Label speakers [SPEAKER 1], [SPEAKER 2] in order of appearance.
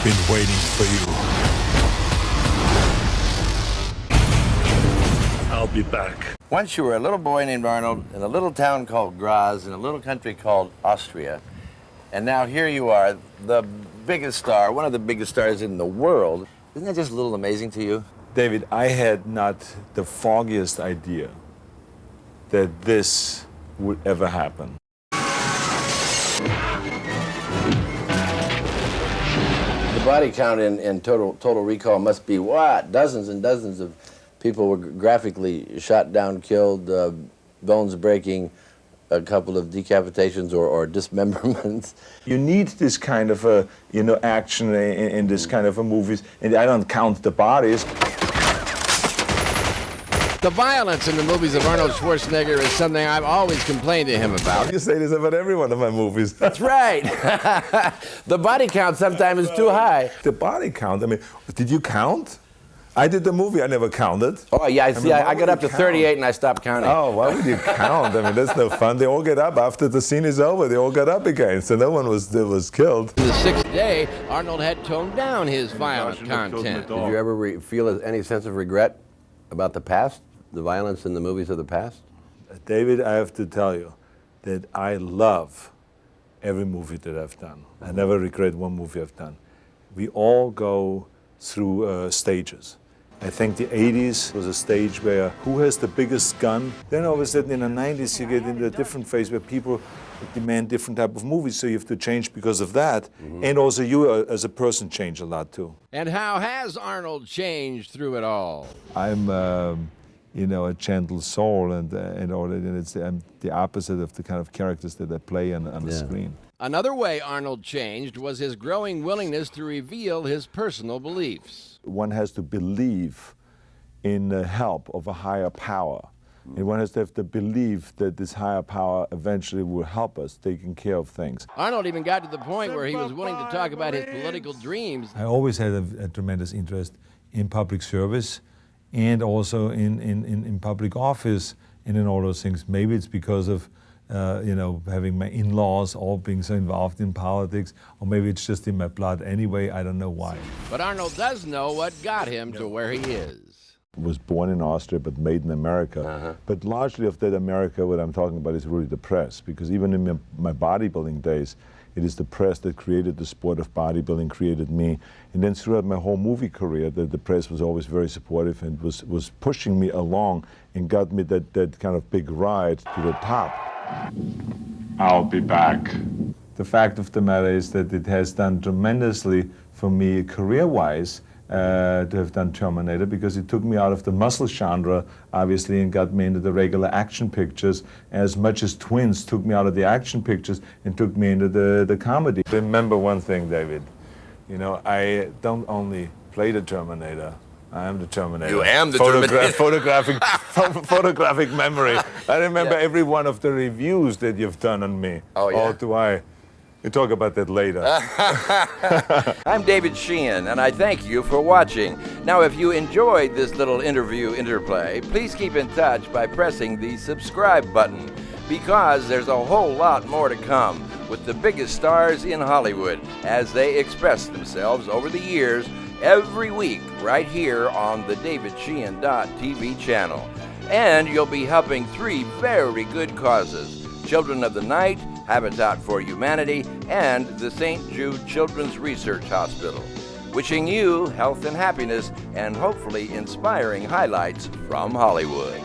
[SPEAKER 1] been waiting for you. I'll be back.
[SPEAKER 2] Once you were a little boy named Arnold in a little town called Graz in a little country called Austria. And now here you are, the biggest star, one of the biggest stars in the world. Isn't that just a little amazing to you?
[SPEAKER 3] David, I had not the foggiest idea that this would ever happen.
[SPEAKER 2] The body count in Total Recall must be what? Dozens and dozens of people were graphically shot down, killed, bones breaking, a couple of decapitations or dismemberments.
[SPEAKER 3] You need this kind of action in this kind of movies, and I don't count the bodies.
[SPEAKER 4] The violence in the movies of Arnold Schwarzenegger is something I've always complained to him about.
[SPEAKER 3] You say this about every one of my movies.
[SPEAKER 2] That's right. The body count sometimes is too high.
[SPEAKER 3] The body count, I mean, did you count? I did the movie, I never counted.
[SPEAKER 2] Oh, yeah, I got up to 38 and I stopped counting.
[SPEAKER 3] Oh, why would you count? I mean, that's no fun. They all get up after the scene is over. They all got up again, so no one was killed.
[SPEAKER 4] The sixth day, Arnold had toned down his violent content.
[SPEAKER 2] Did you ever feel any sense of regret about the past, the violence in the movies of the past?
[SPEAKER 3] David, I have to tell you that I love every movie that I've done. I never regret one movie I've done. We all go through stages. I think the 80s was a stage where who has the biggest gun? Then all of a sudden in the 90s you get into a different phase where people demand different type of movies, so you have to change because of that. And also you as a person change a lot too.
[SPEAKER 4] And how has Arnold changed through it all?
[SPEAKER 3] I'm a gentle soul and all that, and I'm the opposite of the kind of characters that I play on the screen.
[SPEAKER 4] Another way Arnold changed was his growing willingness to reveal his personal beliefs.
[SPEAKER 3] One has to believe in the help of a higher power. And one has to have the belief that this higher power eventually will help us taking care of things.
[SPEAKER 4] Arnold even got to the point where he was willing to talk about his political dreams.
[SPEAKER 3] I always had a tremendous interest in public service and also in public office and in all those things. Maybe it's because of having my in-laws all being so involved in politics, or maybe it's just in my blood anyway, I don't know why.
[SPEAKER 4] But Arnold does know what got him to where he is.
[SPEAKER 3] Was born in Austria but made in America. But largely of that America, what I'm talking about is really the press, because even in my bodybuilding days, it is the press that created the sport of bodybuilding, created me. And then throughout my whole movie career, the press was always very supportive and was pushing me along and got me that kind of big ride to the top. I'll be back. The fact of the matter is that it has done tremendously for me career-wise to have done Terminator, because it took me out of the muscle genre, obviously, and got me into the regular action pictures, as much as Twins took me out of the action pictures and took me into the comedy. Remember one thing, David. I don't only play the Terminator, I am the Terminator.
[SPEAKER 2] You am the Terminator.
[SPEAKER 3] Photographic memory. I remember every one of the reviews that you've done on me.
[SPEAKER 2] Oh, yeah.
[SPEAKER 3] Oh, do I? We'll talk about that later.
[SPEAKER 2] I'm David Sheehan, and I thank you for watching. Now, if you enjoyed this little interplay, please keep in touch by pressing the subscribe button, because there's a whole lot more to come with the biggest stars in Hollywood as they express themselves over the years every week right here on the DavidSheehan.tv channel. And you'll be helping 3 very good causes: Children of the Night, Habitat for Humanity, and the St. Jude Children's Research Hospital. Wishing you health and happiness, and hopefully inspiring highlights from Hollywood.